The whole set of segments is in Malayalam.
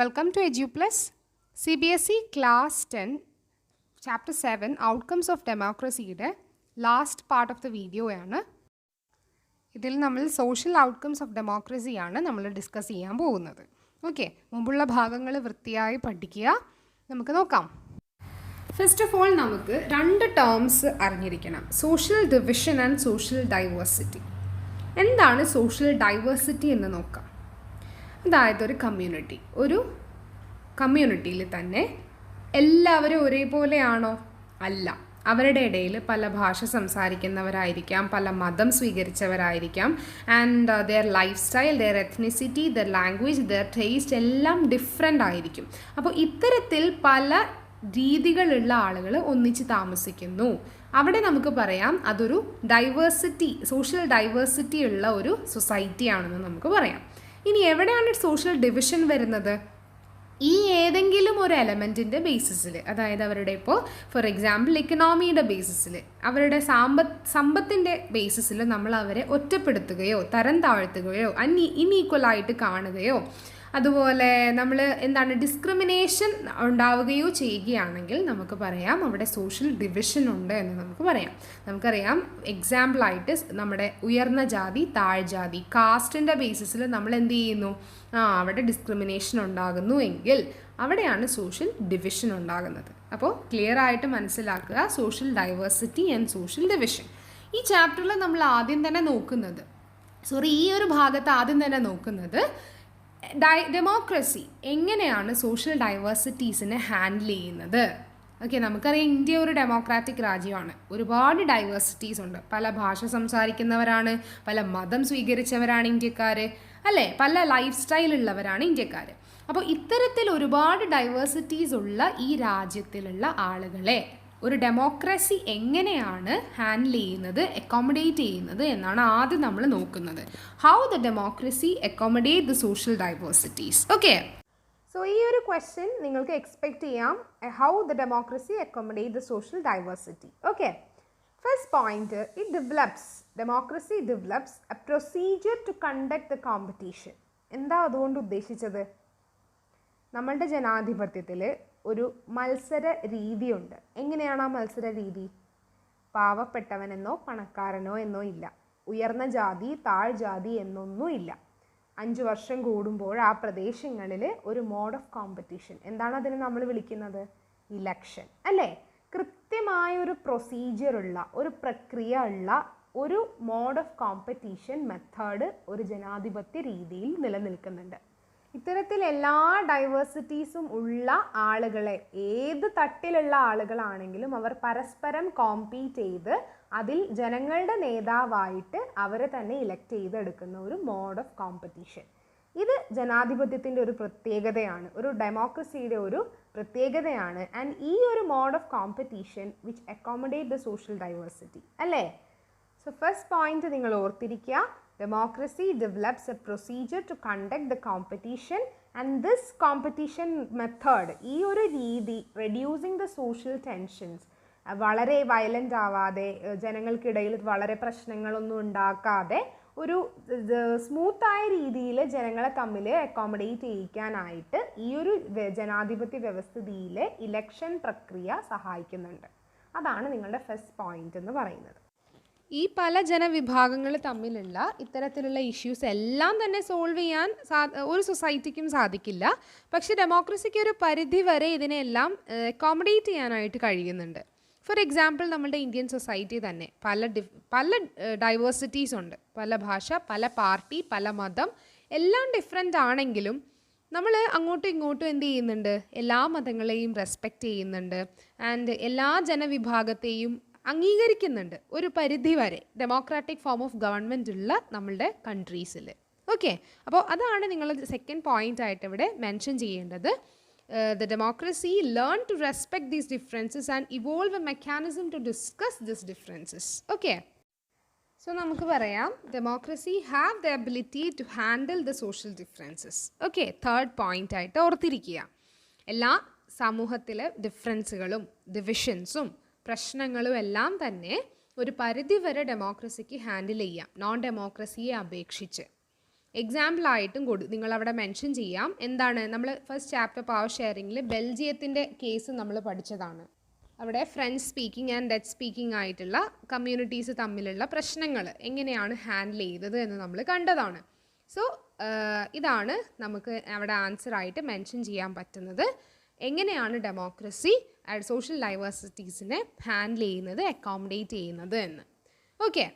Welcome to EduPlus CBSE Class 10 Chapter 7 Outcomes of Democracy യുടെ last part of the video ആണ്. ഇതിൽ നമ്മൾ സോഷ്യൽ ഔട്ട്കംസ് ഓഫ് ഡെമോക്രസി ആണ് നമ്മൾ ഡിസ്കസ് ചെയ്യാൻ പോകുന്നത്. ഓക്കെ, മുമ്പുള്ള ഭാഗങ്ങൾ വൃത്തിയായി പഠിക്കുക. നമുക്ക് നോക്കാം. ഫസ്റ്റ് ഓഫ് ഓൾ നമുക്ക് രണ്ട് ടേംസ് അറിഞ്ഞിരിക്കണം: social division and social diversity. എന്താണ് സോഷ്യൽ ഡൈവേഴ്സിറ്റി എന്ന് നോക്കാം. അതായത് ഒരു കമ്മ്യൂണിറ്റിയിൽ തന്നെ എല്ലാവരും ഒരേപോലെയാണോ? അല്ല. അവരുടെ ഇടയിൽ പല ഭാഷ സംസാരിക്കുന്നവരായിരിക്കാം, പല മതം സ്വീകരിച്ചവരായിരിക്കാം, and their lifestyle, their ethnicity, their language, their taste എല്ലാം ഡിഫറെൻ്റ് ആയിരിക്കും. അപ്പോൾ ഇത്തരത്തിൽ പല രീതികളുള്ള ആളുകൾ ഒന്നിച്ച് താമസിക്കുന്നു. അവിടെ നമുക്ക് പറയാം അതൊരു ഡൈവേഴ്സിറ്റി, സോഷ്യൽ ഡൈവേഴ്സിറ്റി ഉള്ള ഒരു സൊസൈറ്റി ആണെന്ന് നമുക്ക് പറയാം. ഇനി എവിടെയാണ് സോഷ്യൽ ഡിവിഷൻ വരുന്നത്? ഈ ഏതെങ്കിലും ഒരു എലമെൻറ്റിൻ്റെ ബേസിസിൽ, അതായത് അവരുടെ ഇപ്പോൾ ഫോർ എക്സാമ്പിൾ ഇക്കണോമിയുടെ ബേസിസിൽ, അവരുടെ സമ്പത്തിൻ്റെ ബേസിസിൽ നമ്മൾ അവരെ ഒറ്റപ്പെടുത്തുകയോ തരം താഴ്ത്തുകയോ ഇൻഈക്വലായിട്ട് കാണുകയോ അതുപോലെ നമ്മൾ ഡിസ്ക്രിമിനേഷൻ ഉണ്ടാവുകയോ ചെയ്യുകയാണെങ്കിൽ നമുക്ക് പറയാം അവിടെ സോഷ്യൽ ഡിവിഷൻ ഉണ്ട് എന്ന് നമുക്ക് പറയാം. നമുക്കറിയാം എക്സാമ്പിളായിട്ട് നമ്മുടെ ഉയർന്ന ജാതി, താഴ്ജാതി, കാസ്റ്റിൻ്റെ ബേസിസിൽ നമ്മൾ എന്ത് ചെയ്യുന്നു? അവിടെ ഡിസ്ക്രിമിനേഷൻ ഉണ്ടാകുന്നു എങ്കിൽ അവിടെയാണ് സോഷ്യൽ ഡിവിഷൻ ഉണ്ടാകുന്നത്. അപ്പോൾ ക്ലിയർ ആയിട്ട് മനസ്സിലാക്കുക social diversity and social division. ഈ ചാപ്റ്ററിൽ നമ്മൾ ഈ ഒരു ഭാഗത്ത് ആദ്യം തന്നെ നോക്കുന്നത് ഡെമോക്രസി എങ്ങനെയാണ് സോഷ്യൽ ഡൈവേഴ്സിറ്റീസിനെ ഹാൻഡിൽ ചെയ്യുന്നത്. ഓക്കെ, നമുക്കറിയാം ഇന്ത്യ ഒരു ഡെമോക്രാറ്റിക് രാജ്യമാണ്. ഒരുപാട് ഡൈവേഴ്സിറ്റീസ് ഉണ്ട്. പല ഭാഷ സംസാരിക്കുന്നവരാണ്, പല മതം സ്വീകരിച്ചവരാണ് ഇന്ത്യക്കാർ, അല്ലേ? പല ലൈഫ് സ്റ്റൈലുള്ളവരാണ് ഇന്ത്യക്കാർ. അപ്പോൾ ഇത്തരത്തിൽ ഒരുപാട് ഡൈവേഴ്സിറ്റീസ് ഉള്ള ഈ രാജ്യത്തിലുള്ള ആളുകളെ ഒരു ഡെമോക്രസി എങ്ങനെയാണ് ഹാൻഡിൽ ചെയ്യുന്നത്, അക്കോമഡേറ്റ് ചെയ്യുന്നത് എന്നാണ് ആദ്യം നമ്മൾ നോക്കുന്നത്. How the democracy accommodate the social diversities. Okay, so ഈ ഒരു ക്വസ്റ്റ്യൻ നിങ്ങൾക്ക് എക്സ്പെക്ട് ചെയ്യാം. How the democracy accommodate the social diversity. Okay, first point, democracy develops a procedure to conduct the competition. എന്താ അതുകൊണ്ട് ഉദ്ദേശിച്ചത്? നമ്മളുടെ ജനാധിപത്യത്തിൽ ഒരു മത്സര രീതിയുണ്ട്. എങ്ങനെയാണ് ആ മത്സര രീതി? പാവപ്പെട്ടവനെന്നോ പണക്കാരനോ എന്നോ ഇല്ല, ഉയർന്ന ജാതി താഴ്ജാതി എന്നൊന്നും ഇല്ല. 5 വർഷം കൂടുമ്പോൾ ആ പ്രദേശങ്ങളിൽ ഒരു മോഡ് ഓഫ് കോമ്പറ്റീഷൻ, എന്താണ് അതിനെ നമ്മൾ വിളിക്കുന്നത്? ഇലക്ഷൻ, അല്ലേ? കൃത്യമായൊരു പ്രൊസീജിയർ ഉള്ള, ഒരു പ്രക്രിയ ഉള്ള ഒരു മോഡ് ഓഫ് കോമ്പറ്റീഷൻ മെത്തേഡ് ഒരു ജനാധിപത്യ രീതിയിൽ നിലനിൽക്കുന്നുണ്ട്. ഇത്തരത്തിൽ എല്ലാ ഡൈവേഴ്സിറ്റീസും ഉള്ള ആളുകളെ, ഏത് തട്ടിലുള്ള ആളുകളാണെങ്കിലും അവർ പരസ്പരം കോമ്പീറ്റ് ചെയ്ത് അതിൽ ജനങ്ങളുടെ നേതാവായിട്ട് അവരെ തന്നെ ഇലക്ട് ചെയ്തെടുക്കുന്ന ഒരു മോഡ് ഓഫ് കോമ്പറ്റീഷൻ. ഇത് ജനാധിപത്യത്തിൻ്റെ ഒരു പ്രത്യേകതയാണ്, ഒരു ഡെമോക്രസിയുടെ ഒരു പ്രത്യേകതയാണ്. ആൻഡ് ഈ ഒരു mode of competition which accommodate the social diversity, അല്ലേ? സോ ഫസ്റ്റ് പോയിന്റ് നിങ്ങൾ ഓർത്തിരിക്കുക. Democracy develops a procedure to conduct the competition, and this competition method, ഈ ഒരു രീതി, reducing the social tensions, വളരെ വയലൻ്റ് ആവാതെ, ജനങ്ങൾക്കിടയിൽ വളരെ പ്രശ്നങ്ങളൊന്നും ഉണ്ടാക്കാതെ ഒരു സ്മൂത്തായ രീതിയിൽ ജനങ്ങളെ തമ്മിൽ അക്കോമഡേറ്റ് ചെയ്യിക്കാനായിട്ട് ഈ ഒരു ജനാധിപത്യ വ്യവസ്ഥിതിയിലെ ഇലക്ഷൻ പ്രക്രിയ സഹായിക്കുന്നുണ്ട്. അതാണ് നിങ്ങളുടെ ഫസ്റ്റ് പോയിന്റ് എന്ന് പറയുന്നത്. ഈ പല ജനവിഭാഗങ്ങൾ തമ്മിലുള്ള ഇത്തരത്തിലുള്ള ഇഷ്യൂസ് എല്ലാം തന്നെ സോൾവ് ചെയ്യാൻ ഒരു സൊസൈറ്റിക്കും സാധിക്കില്ല. പക്ഷേ ഡെമോക്രസിക്ക് ഒരു പരിധി വരെ ഇതിനെല്ലാം അക്കോമഡേറ്റ് ചെയ്യാനായിട്ട് കഴിയുന്നുണ്ട്. ഫോർ എക്സാമ്പിൾ നമ്മുടെ ഇന്ത്യൻ സൊസൈറ്റി തന്നെ പല ഡൈവേഴ്സിറ്റീസ് ഉണ്ട്. പല ഭാഷ, പല പാർട്ടി, പല മതം എല്ലാം ഡിഫറെൻ്റ് ആണെങ്കിലും നമ്മൾ അങ്ങോട്ടും ഇങ്ങോട്ടും എന്ത് ചെയ്യുന്നുണ്ട്? എല്ലാ മതങ്ങളെയും റെസ്പെക്റ്റ് ചെയ്യുന്നുണ്ട് ആൻഡ് എല്ലാ ജനവിഭാഗത്തെയും അംഗീകരിക്കുന്നുണ്ട് ഒരു പരിധി വരെ, ഡെമോക്രാറ്റിക് ഫോം ഓഫ് ഗവൺമെൻറ് ഉള്ള നമ്മളുടെ കൺട്രീസിൽ. ഓക്കെ, അപ്പോൾ അതാണ് നിങ്ങൾ സെക്കൻഡ് പോയിന്റ് ആയിട്ട് ഇവിടെ മെൻഷൻ ചെയ്യേണ്ടത്. The democracy learn to respect these differences and evolve a mechanism to discuss this differences. Okay, so നമുക്ക് പറയാം democracy have the ability to handle the social differences. Okay, third point ആയിട്ട് ഓർത്തിരിക്കുക. എല്ലാ സമൂഹത്തിലെ ഡിഫറൻസുകളും ഡിവിഷൻസും പ്രശ്നങ്ങളും എല്ലാം തന്നെ ഒരു പരിധി വരെ ഡെമോക്രസിക്ക് ഹാൻഡിൽ ചെയ്യാം, നോൺ ഡെമോക്രസിയെ അപേക്ഷിച്ച്. എക്സാമ്പിളായിട്ടും നിങ്ങളവിടെ മെൻഷൻ ചെയ്യാം. എന്താണ്, നമ്മൾ ഫസ്റ്റ് ചാപ്റ്റർ പവർ ഷെയറിങ്ങിൽ ബെൽജിയത്തിൻ്റെ കേസ് നമ്മൾ പഠിച്ചതാണ്. അവിടെ French speaking and Dutch speaking ആയിട്ടുള്ള കമ്മ്യൂണിറ്റീസ് തമ്മിലുള്ള പ്രശ്നങ്ങൾ എങ്ങനെയാണ് ഹാൻഡിൽ ചെയ്തത് എന്ന് നമ്മൾ കണ്ടതാണ്. സോ ഇതാണ് നമുക്ക് അവിടെ ആൻസറായിട്ട് മെൻഷൻ ചെയ്യാൻ പറ്റുന്നത്. എങ്ങനെയാണ് ഡെമോക്രസി സോഷ്യൽ ഡൈവേഴ്സിറ്റീസിനെ ഹാൻഡിൽ ചെയ്യുന്നത്, അക്കോമഡേറ്റ് ചെയ്യുന്നത് എന്ന്. ഓക്കെ,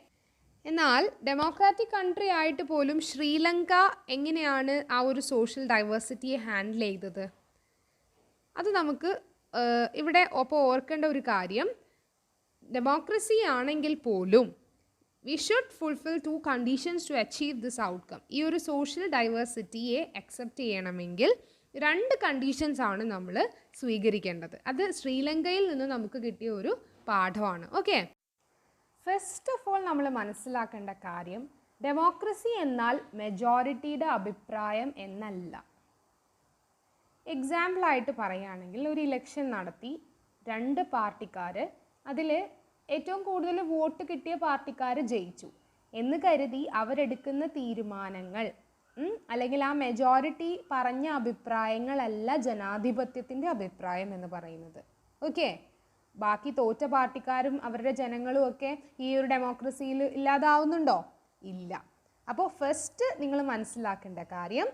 എന്നാൽ ഡെമോക്രാറ്റിക് കൺട്രി ആയിട്ട് പോലും ശ്രീലങ്ക എങ്ങനെയാണ് ആ ഒരു സോഷ്യൽ ഡൈവേഴ്സിറ്റിയെ ഹാൻഡിൽ ചെയ്തത്? അത് നമുക്ക് ഇവിടെ ഒപ്പം ഓർക്കേണ്ട ഒരു കാര്യം, ഡെമോക്രസി ആണെങ്കിൽ പോലും we should fulfil 2 conditions to achieve this outcome. ഈ ഒരു സോഷ്യൽ ഡൈവേഴ്സിറ്റിയെ അക്സെപ്റ്റ് ചെയ്യണമെങ്കിൽ 2 കണ്ടീഷൻസ് ആണ് നമ്മൾ സ്വീകരിക്കേണ്ടത്. അത് ശ്രീലങ്കയിൽ നിന്ന് നമുക്ക് കിട്ടിയ ഒരു പാഠമാണ്. ഓക്കെ, ഫസ്റ്റ് ഓഫ് ഓൾ നമ്മൾ മനസ്സിലാക്കേണ്ട കാര്യം, ഡെമോക്രസി എന്നാൽ മെജോറിറ്റിയുടെ അഭിപ്രായം എന്നല്ല. എക്സാമ്പിളായിട്ട് പറയുകയാണെങ്കിൽ ഒരു ഇലക്ഷൻ നടത്തി 2 പാർട്ടിക്കാർ, അതിൽ ഏറ്റവും കൂടുതൽ വോട്ട് കിട്ടിയ പാർട്ടിക്കാർ ജയിച്ചു എന്ന് കരുതി അവരെടുക്കുന്ന തീരുമാനങ്ങൾ അല്ലെങ്കിൽ ആ മെജോറിറ്റി പറഞ്ഞ അഭിപ്രായങ്ങളല്ല ജനാധിപത്യത്തിൻ്റെ അഭിപ്രായം എന്ന് പറയുന്നത്. ഓക്കെ, ബാക്കി തോറ്റ പാർട്ടിക്കാരും അവരുടെ ജനങ്ങളും ഒക്കെ ഈ ഒരു ഡെമോക്രസിയിൽ ഇല്ലാതാവുന്നുണ്ടോ? ഇല്ല. അപ്പോൾ ഫസ്റ്റ് നിങ്ങൾ മനസ്സിലാക്കേണ്ട കാര്യം,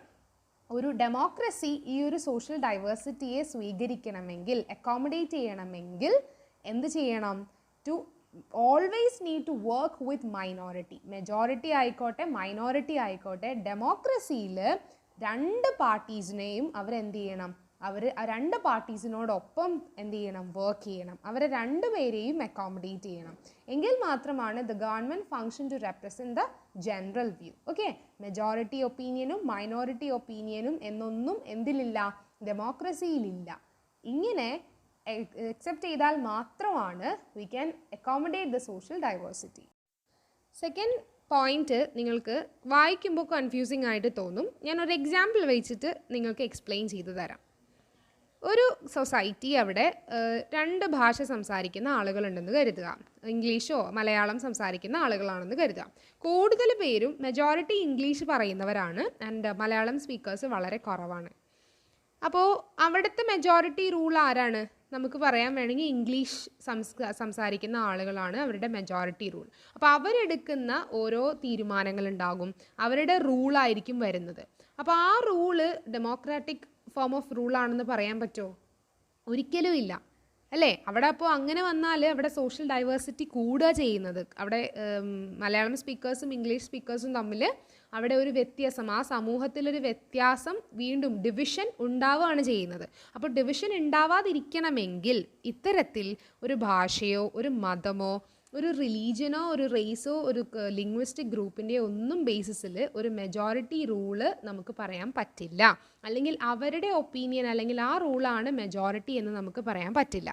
ഒരു ഡെമോക്രസി ഈ ഒരു സോഷ്യൽ ഡൈവേഴ്സിറ്റിയെ സ്വീകരിക്കണമെങ്കിൽ, അക്കോമഡേറ്റ് ചെയ്യണമെങ്കിൽ എന്ത് ചെയ്യണം? To always need to work with minority. Majority ആയിക്കോട്ടെ മൈനോറിറ്റി ആയിക്കോട്ടെ, ഡെമോക്രസിയിൽ 2 പാർട്ടീസിനെയും അവരെന്ത് ചെയ്യണം? അവർ ആ 2 പാർട്ടീസിനോടൊപ്പം എന്ത് ചെയ്യണം? വർക്ക് ചെയ്യണം. അവരെ 2 പേരെയും അക്കോമഡേറ്റ് ചെയ്യണം. എങ്കിൽ മാത്രമാണ് the government function to represent the general view. Okay, majority ഒപ്പീനിയനും മൈനോറിറ്റി ഒപ്പീനിയനും എന്നൊന്നും എന്തിലില്ല? ഡെമോക്രസിയിലില്ല. ഇങ്ങനെ അക്സെപ്റ്റ് ചെയ്താൽ മാത്രമാണ് we can accommodate the social diversity. Second point നിങ്ങൾക്ക് വായിക്കുമ്പോൾ കൺഫ്യൂസിങ് ആയിട്ട് തോന്നും. ഞാനൊരു എക്സാമ്പിൾ വെച്ചിട്ട് നിങ്ങൾക്ക് എക്സ്പ്ലെയിൻ ചെയ്തു തരാം. ഒരു സൊസൈറ്റി, അവിടെ 2 ഭാഷ സംസാരിക്കുന്ന ആളുകളുണ്ടെന്ന് കരുതുക. ഇംഗ്ലീഷോ മലയാളം സംസാരിക്കുന്ന ആളുകളാണെന്ന് കരുതുക. കൂടുതൽ പേരും മെജോറിറ്റി ഇംഗ്ലീഷ് പറയുന്നവരാണ് ആൻഡ് മലയാളം സ്പീക്കേഴ്സ് വളരെ കുറവാണ്. അപ്പോൾ അവിടുത്തെ മെജോറിറ്റി റൂൾ ആരാണ്? നമുക്ക് പറയാൻ വേണമെങ്കിൽ ഇംഗ്ലീഷ് സംസാരിക്കുന്ന ആളുകളാണ് അവരുടെ മെജോറിറ്റി റൂൾ. അപ്പോൾ അവരെടുക്കുന്ന ഓരോ തീരുമാനങ്ങളുണ്ടാകും, അവരുടെ റൂളായിരിക്കും വരുന്നത്. അപ്പോൾ ആ റൂള് ഡെമോക്രാറ്റിക് ഫോം ഓഫ് റൂളാണെന്ന് പറയാൻ പറ്റുമോ? ഒരിക്കലും ഇല്ല, അല്ലേ? അവിടെ അപ്പോൾ അങ്ങനെ വന്നാൽ അവിടെ സോഷ്യൽ ഡൈവേഴ്സിറ്റി കൂടുക ചെയ്യുന്നത്. അവിടെ മലയാളം സ്പീക്കേഴ്സും ഇംഗ്ലീഷ് സ്പീക്കേഴ്സും തമ്മിൽ അവിടെ ഒരു വ്യത്യാസം, ആ സമൂഹത്തിലൊരു വ്യത്യാസം, വീണ്ടും ഡിവിഷൻ ഉണ്ടാവുകയാണ് ചെയ്യുന്നത്. അപ്പോൾ ഡിവിഷൻ ഉണ്ടാവാതിരിക്കണമെങ്കിൽ ഇത്തരത്തിൽ ഒരു ഭാഷയോ ഒരു മതമോ ഒരു റിലീജിയനോ ഒരു റേസോ ഒരു ലിംഗ്വിസ്റ്റിക് ഗ്രൂപ്പിൻ്റെ ഒന്നും ബേസിസിൽ ഒരു മെജോറിറ്റി റൂള് നമുക്ക് പറയാൻ പറ്റില്ല. അല്ലെങ്കിൽ അവരുടെ ഒപ്പീനിയൻ അല്ലെങ്കിൽ ആ റൂളാണ് മെജോറിറ്റി എന്ന് നമുക്ക് പറയാൻ പറ്റില്ല.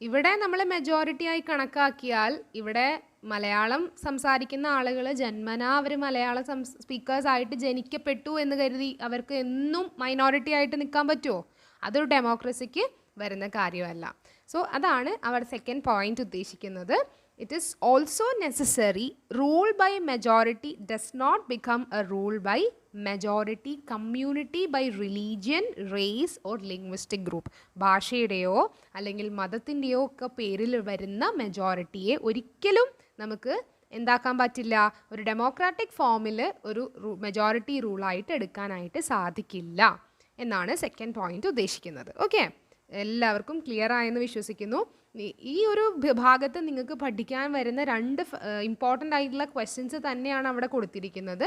ഇവിടെ നമ്മൾ മെജോറിറ്റി ആയി കണക്കാക്കിയാൽ ഇവിടെ മലയാളം സംസാരിക്കുന്ന ആളുകൾ ജന്മനാ അവർ മലയാളം സ്പീക്കേഴ്സ് ആയിട്ട് ജനിക്കപ്പെട്ടു എന്ന് കരുതി അവർക്ക് എന്നും മൈനോറിറ്റി ആയിട്ട് നിൽക്കാൻ പറ്റുമോ? അതൊരു ഡെമോക്രസിക്ക് വരുന്ന കാര്യമല്ല. സോ അതാണ് അവിടെ സെക്കൻഡ് പോയിന്റ് ഉദ്ദേശിക്കുന്നത്. It is also necessary rule by majority does not become a rule by majority community by religion, race or linguistic group. ഭാഷയുടെയോ അല്ലെങ്കിൽ മതത്തിൻ്റെയോ ഒക്കെ പേരിൽ വരുന്ന മെജോറിറ്റിയെ ഒരിക്കലും നമുക്ക് എന്താക്കാൻ പറ്റില്ല, ഒരു ഡെമോക്രാറ്റിക് ഫോമിൽ ഒരു മെജോറിറ്റി റൂളായിട്ട് എടുക്കാനായിട്ട് സാധിക്കില്ല എന്നാണ് സെക്കൻഡ് പോയിന്റ് ഉദ്ദേശിക്കുന്നത്. ഓക്കെ, എല്ലാവർക്കും ക്ലിയർ ആയെന്ന് വിശ്വസിക്കുന്നു. ഈ ഒരു ഭാഗത്ത് നിങ്ങൾക്ക് പഠിക്കാൻ വരുന്ന 2 ഇമ്പോർട്ടൻ്റ് ആയിട്ടുള്ള ക്വസ്റ്റ്യൻസ് തന്നെയാണ് അവിടെ കൊടുത്തിരിക്കുന്നത്.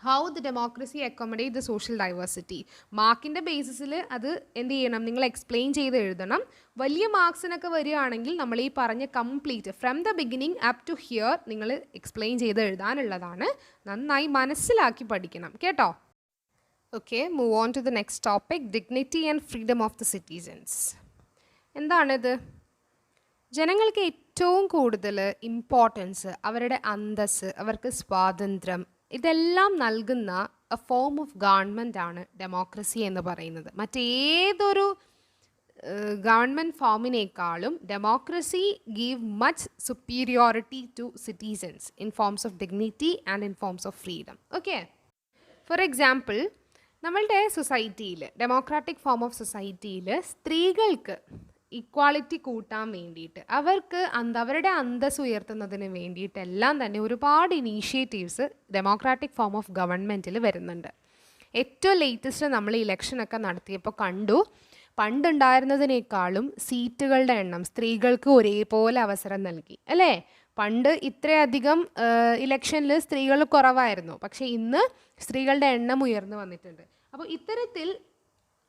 How the democracy accommodate the social diversity. മാർക്കിൻ്റെ ബേസിസിൽ അത് എന്ത് ചെയ്യണം, നിങ്ങൾ എക്സ്പ്ലെയിൻ ചെയ്ത് എഴുതണം. വലിയ മാർക്സിനൊക്കെ വരികയാണെങ്കിൽ നമ്മൾ ഈ പറഞ്ഞ complete from the beginning up to here നിങ്ങൾ എക്സ്പ്ലെയിൻ ചെയ്ത് എഴുതാനുള്ളതാണ്. നന്നായി മനസ്സിലാക്കി പഠിക്കണം കേട്ടോ. Okay, move on to the next topic, dignity and freedom of the citizens. എന്താണിത്? ജനങ്ങൾക്ക് ഏറ്റവും കൂടുതൽ ഇമ്പോർട്ടൻസ്, അവരുടെ അന്തസ്സ്, അവർക്ക് സ്വാതന്ത്ര്യം, ഇതെല്ലാം നൽകുന്ന എ ഫോം ഓഫ് ഗവൺമെൻറ് ആണ് ഡെമോക്രസി എന്ന് പറയുന്നത്. മറ്റേതൊരു ഗവൺമെൻറ് ഫോമിനേക്കാളും democracy give much superiority to citizens in forms of dignity and in forms of freedom. Okay, for example, നമ്മളുടെ സൊസൈറ്റിയിൽ, ഡെമോക്രാറ്റിക് ഫോം ഓഫ് സൊസൈറ്റിയിൽ സ്ത്രീകൾക്ക് ഇക്വാളിറ്റി കൂട്ടാൻ വേണ്ടിയിട്ട്, അവർക്ക് അവരുടെ അന്തസ്സ് ഉയർത്തുന്നതിന് വേണ്ടിയിട്ടെല്ലാം തന്നെ ഒരുപാട് ഇനീഷ്യേറ്റീവ്സ് ഡെമോക്രാറ്റിക് ഫോം ഓഫ് ഗവൺമെൻറ്റിൽ വരുന്നുണ്ട്. ഏറ്റവും ലേറ്റസ്റ്റ് നമ്മൾ ഇലക്ഷനൊക്കെ നടത്തിയപ്പോൾ കണ്ടു, പണ്ടുണ്ടായിരുന്നതിനേക്കാളും സീറ്റുകളുടെ എണ്ണം സ്ത്രീകൾക്ക് ഒരേപോലെ അവസരം നൽകി, അല്ലേ? പണ്ട് ഇത്രയധികം ഇലക്ഷനിൽ സ്ത്രീകൾ കുറവായിരുന്നു, പക്ഷേ ഇന്ന് സ്ത്രീകളുടെ എണ്ണം ഉയർന്നു വന്നിട്ടുണ്ട്. അപ്പോൾ ഇത്തരത്തിൽ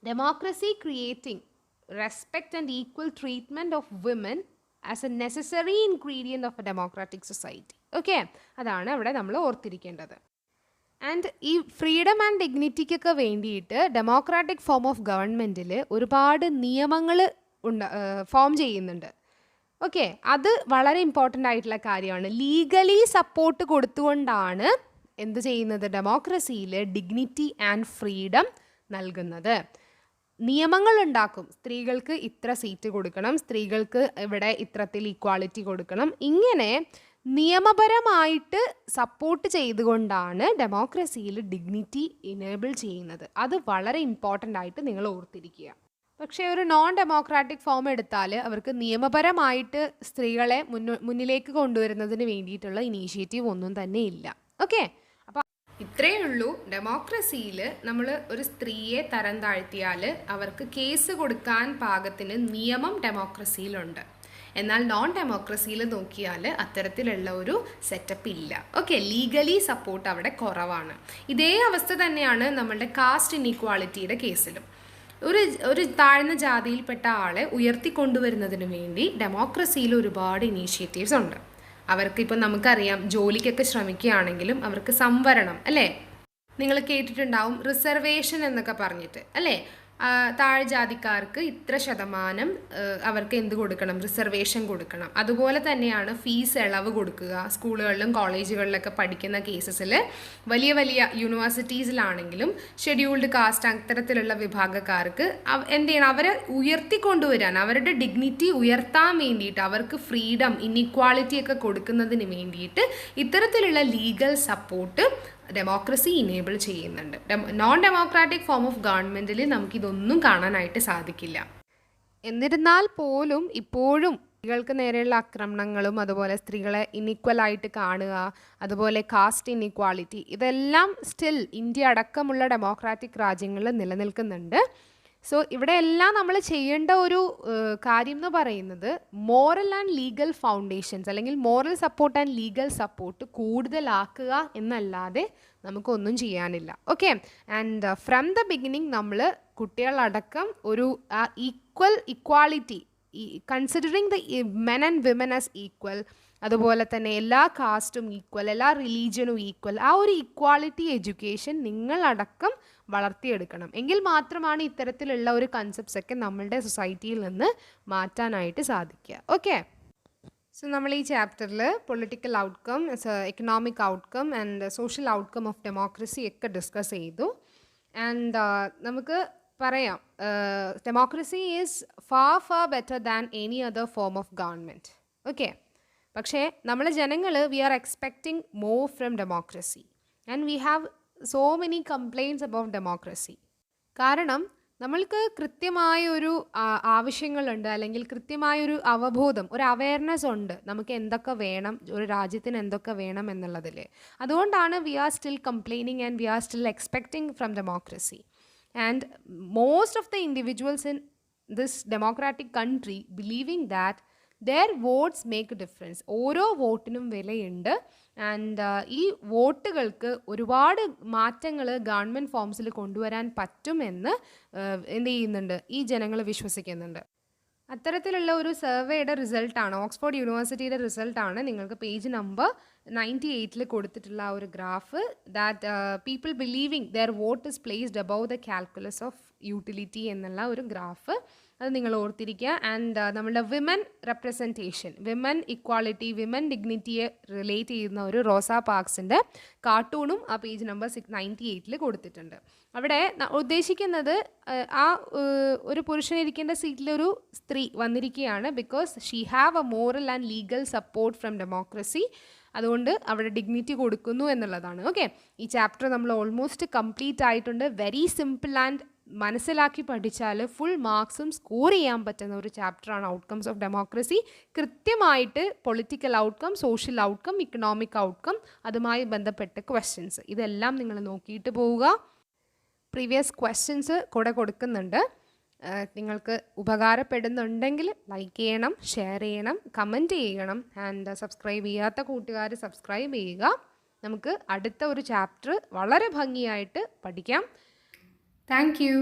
democracy creating respect and equal treatment of women as a necessary ingredient of a democratic society. Okay, അതാണ് അവിടെ നമ്മൾ ഓർത്തിരിക്കേണ്ടത്. ആൻഡ് ഈ ഫ്രീഡം ആൻഡ് ഡിഗ്നിറ്റിക്കൊക്കെ വേണ്ടിയിട്ട് ഡെമോക്രാറ്റിക് ഫോം ഓഫ് ഗവൺമെൻറ്റിൽ ഒരുപാട് നിയമങ്ങൾ ഫോം ചെയ്യുന്നുണ്ട്. ഓക്കെ, അത് വളരെ ഇമ്പോർട്ടൻ്റ് ആയിട്ടുള്ള കാര്യമാണ്. ലീഗലി സപ്പോർട്ട് കൊടുത്തുകൊണ്ടാണ് എന്ത് ചെയ്യുന്നത്, ഡെമോക്രസിയിൽ ഡിഗ്നിറ്റി ആൻഡ് ഫ്രീഡം നൽകുന്നത്. നിയമങ്ങൾ ഉണ്ടാക്കും, സ്ത്രീകൾക്ക് ഇത്ര സീറ്റ് കൊടുക്കണം, സ്ത്രീകൾക്ക് ഇവിടെ ഇത്രത്തിൽ ഈക്വാളിറ്റി കൊടുക്കണം. ഇങ്ങനെ നിയമപരമായിട്ട് സപ്പോർട്ട് ചെയ്തുകൊണ്ടാണ് ഡെമോക്രസിയിൽ ഡിഗ്നിറ്റി ഇനേബിൾ ചെയ്യുന്നത്. അത് വളരെ ഇമ്പോർട്ടൻ്റ് ആയിട്ട് നിങ്ങൾ ഓർത്തിരിക്കുക. പക്ഷേ ഒരു നോൺ ഡെമോക്രാറ്റിക് ഫോം എടുത്താൽ അവർക്ക് നിയമപരമായിട്ട് സ്ത്രീകളെ മുന്നിലേക്ക് കൊണ്ടുവരുന്നതിന് വേണ്ടിയിട്ടുള്ള ഇനീഷ്യേറ്റീവ് ഒന്നും തന്നെ ഇല്ല. ഓക്കെ, ഇത്രയേ ഉള്ളൂ. ഡെമോക്രസിയിൽ നമ്മൾ ഒരു സ്ത്രീയെ തരം താഴ്ത്തിയാൽ അവർക്ക് കേസ് കൊടുക്കാൻ പാകത്തിന് നിയമം ഡെമോക്രസിയിലുണ്ട്. എന്നാൽ നോൺ ഡെമോക്രസിയിൽ നോക്കിയാൽ അത്തരത്തിലുള്ള ഒരു സെറ്റപ്പ് ഇല്ല. ഓക്കെ, ലീഗലി സപ്പോർട്ട് അവിടെ കുറവാണ്. ഇതേ അവസ്ഥ തന്നെയാണ് നമ്മളുടെ കാസ്റ്റ് ഇൻഇക്വാളിറ്റിയുടെ കേസിലും. ഒരു താഴ്ന്ന ജാതിയിൽപ്പെട്ട ആളെ ഉയർത്തിക്കൊണ്ടുവരുന്നതിന് വേണ്ടി ഡെമോക്രസിയിൽ ഒരുപാട് ഇനീഷ്യേറ്റീവ്സ് ഉണ്ട്. അവർക്കിപ്പോൾ നമുക്കറിയാം, ജോലിക്കൊക്കെ ശ്രമിക്കുകയാണെങ്കിലും അവർക്ക് സംവരണം, അല്ലേ? നിങ്ങൾ കേട്ടിട്ടുണ്ടാവും റിസർവേഷൻ എന്നൊക്കെ പറഞ്ഞിട്ട്, അല്ലേ? താഴെ ജാതിക്കാർക്ക് ഇത്ര ശതമാനം അവർക്ക് എന്ത് കൊടുക്കണം, റിസർവേഷൻ കൊടുക്കണം. അതുപോലെ തന്നെയാണ് ഫീസ് ഇളവ് കൊടുക്കുക. സ്കൂളുകളിലും കോളേജുകളിലൊക്കെ പഠിക്കുന്ന കേസസിൽ വലിയ വലിയ യൂണിവേഴ്സിറ്റീസിലാണെങ്കിലും ഷെഡ്യൂൾഡ് കാസ്റ്റ് അത്തരത്തിലുള്ള വിഭാഗക്കാർക്ക് എന്ത് ചെയ്യണം, അവരെ ഉയർത്തിക്കൊണ്ടുവരാൻ, അവരുടെ ഡിഗ്നിറ്റി ഉയർത്താൻ വേണ്ടിയിട്ട്, അവർക്ക് ഫ്രീഡം ഇൻഇക്വാളിറ്റി ഒക്കെ കൊടുക്കുന്നതിന് വേണ്ടിയിട്ട് ഇത്തരത്തിലുള്ള ലീഗൽ സപ്പോർട്ട് ഡെമോക്രസി ഇനേബിൾ ചെയ്യുന്നുണ്ട്. നോൺ ഡെമോക്രാറ്റിക് ഫോം ഓഫ് ഗവൺമെൻറ്റിൽ നമുക്കിതൊന്നും കാണാനായിട്ട് സാധിക്കില്ല. എന്നിരുന്നാൽ പോലും ഇപ്പോഴും സ്ത്രീകൾക്ക് നേരെയുള്ള ആക്രമണങ്ങളും അതുപോലെ സ്ത്രീകളെ ഇൻഇക്വലായിട്ട് കാണുക, അതുപോലെ കാസ്റ്റ് ഇൻഇക്വാളിറ്റി, ഇതെല്ലാം സ്റ്റിൽ ഇന്ത്യ അടക്കമുള്ള ഡെമോക്രാറ്റിക് രാജ്യങ്ങളിൽ നിലനിൽക്കുന്നുണ്ട്. സോ ഇവിടെ എല്ലാം നമ്മൾ ചെയ്യേണ്ട ഒരു കാര്യം എന്ന് പറയുന്നത് മോറൽ ആൻഡ് ലീഗൽ ഫൗണ്ടേഷൻസ്, അല്ലെങ്കിൽ moral support and legal support കൂടുതലാക്കുക എന്നല്ലാതെ നമുക്കൊന്നും ചെയ്യാനില്ല. Okay, and from the beginning നമ്മൾ കുട്ടികളടക്കം ഒരു equality, considering the men and women as equal, അതുപോലെ തന്നെ എല്ലാ കാസ്റ്റും ഈക്വൽ, എല്ലാ റിലീജിയനും ഈക്വൽ, ആ ഒരു ഇക്വാളിറ്റി എഡ്യൂക്കേഷൻ നിങ്ങളടക്കം വളർത്തിയെടുക്കണം. എങ്കിൽ മാത്രമാണ് ഇത്തരത്തിലുള്ള ഒരു കൺസെപ്റ്റ്സ് ഒക്കെ നമ്മളുടെ സൊസൈറ്റിയിൽ നിന്ന് മാറ്റാനായിട്ട് സാധിക്കുക. ഓക്കെ, സോ നമ്മൾ ഈ ചാപ്റ്ററിൽ political outcome, economic outcome and social outcome of democracy ഒക്കെ ഡിസ്കസ് ചെയ്തു. ആൻഡ് നമുക്ക് പറയാം, democracy is far better than any other form of government. Okay, പക്ഷേ നമ്മൾ ജനങ്ങൾ we are expecting more from democracy and we have so many complaints about democracy. കാരണം നമ്മൾക്ക് കൃത്യമായൊരു ആവശ്യങ്ങളുണ്ട്, അല്ലെങ്കിൽ കൃത്യമായൊരു അവബോധം, ഒരു അവയർനെസ് ഉണ്ട് നമുക്ക് എന്തൊക്കെ വേണം, ഒരു രാജ്യത്തിന് എന്തൊക്കെ വേണം എന്നുള്ളതിൽ. അതുകൊണ്ടാണ് we are still complaining and we are still expecting from democracy. And most of the individuals in this democratic country believing that their votes make a difference. ഓരോ വോട്ടിനും വിലയുണ്ട്. ആൻഡ് ഈ വോട്ടുകൾക്ക് ഒരുപാട് മാറ്റങ്ങൾ ഗവൺമെൻറ് ഫോംസിൽ കൊണ്ടുവരാൻ പറ്റുമെന്ന് എന്ത് ചെയ്യുന്നുണ്ട്, ഈ ജനങ്ങൾ വിശ്വസിക്കുന്നുണ്ട്. അത്തരത്തിലുള്ള ഒരു സർവേയുടെ റിസൾട്ടാണ്, ഓക്സ്ഫോർഡ് യൂണിവേഴ്സിറ്റിയുടെ റിസൾട്ടാണ് നിങ്ങൾക്ക് പേജ് നമ്പർ 98 കൊടുത്തിട്ടുള്ള ആ ഒരു graph. That people believing their vote is placed above the calculus of utility എന്നുള്ള ഒരു ഗ്രാഫ്. അത് നിങ്ങൾ ഓർത്തിരിക്കുക. ആൻഡ് നമ്മളുടെ women representation, women equality, women ഡിഗ്നിറ്റിയെ റിലേറ്റ് ചെയ്യുന്ന ഒരു റോസാ പാർക്സിൻ്റെ കാർട്ടൂണും ആ പേജ് നമ്പർ 98 കൊടുത്തിട്ടുണ്ട്. അവിടെ ഉദ്ദേശിക്കുന്നത് ആ ഒരു പുരുഷനിരിക്കേണ്ട സീറ്റിലൊരു സ്ത്രീ വന്നിരിക്കുകയാണ്. Because she have A moral and legal support from democracy. അതുകൊണ്ട് അവിടെ ഡിഗ്നിറ്റി കൊടുക്കുന്നു എന്നുള്ളതാണ്. ഓക്കെ, ഈ ചാപ്റ്റർ നമ്മൾ ഓൾമോസ്റ്റ് കംപ്ലീറ്റ് ആയിട്ടുണ്ട്. വെരി സിമ്പിൾ ആൻഡ് മനസ്സിലാക്കി പഠിച്ചാൽ ഫുൾ മാർക്സും സ്കോർ ചെയ്യാൻ പറ്റുന്ന ഒരു ചാപ്റ്ററാണ് ഔട്ട്കംസ് ഓഫ് ഡെമോക്രസി. കൃത്യമായിട്ട് political outcome, social outcome, economic outcome, അതുമായി ബന്ധപ്പെട്ട ക്വസ്റ്റ്യൻസ് ഇതെല്ലാം നിങ്ങൾ നോക്കിയിട്ട് പോവുക. പ്രീവിയസ് ക്വസ്റ്റ്യൻസ് കൂടെ കൊടുക്കുന്നുണ്ട്. നിങ്ങൾക്ക് ഉപകാരപ്പെടുന്നുണ്ടെങ്കിൽ ലൈക്ക് ചെയ്യണം, ഷെയർ ചെയ്യണം, കമൻറ്റ് ചെയ്യണം. ആൻഡ് സബ്സ്ക്രൈബ് ചെയ്യാത്ത കൂട്ടുകാർ സബ്സ്ക്രൈബ് ചെയ്യുക. നമുക്ക് അടുത്ത ഒരു ചാപ്റ്റർ വളരെ ഭംഗിയായിട്ട് പഠിക്കാം. Thank you.